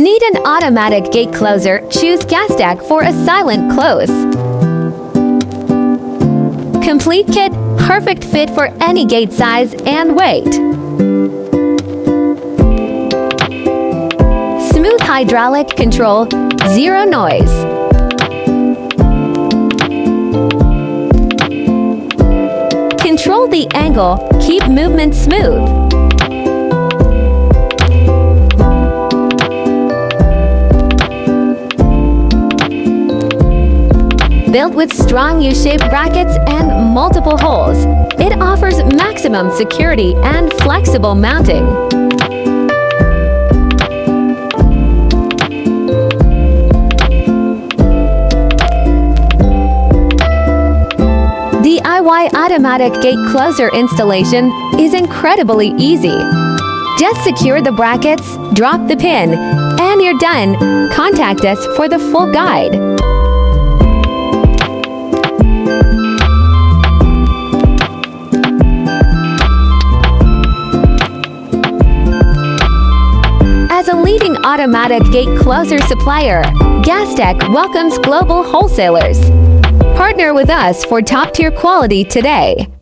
Need an automatic gate closer? Choose Gastac for a silent close. Complete kit, perfect fit for any gate size and weight. Smooth hydraulic control, zero noise. Control the angle, keep movement smooth. Built with strong U-shaped brackets and multiple holes, it offers maximum security and flexible mounting. DIY automatic gate closer installation is incredibly easy. Just secure the brackets, drop the pin, and you're done. Contact us for the full guide. As a leading automatic gate closer supplier, Gastac welcomes global wholesalers. Partner with us for top-tier quality today.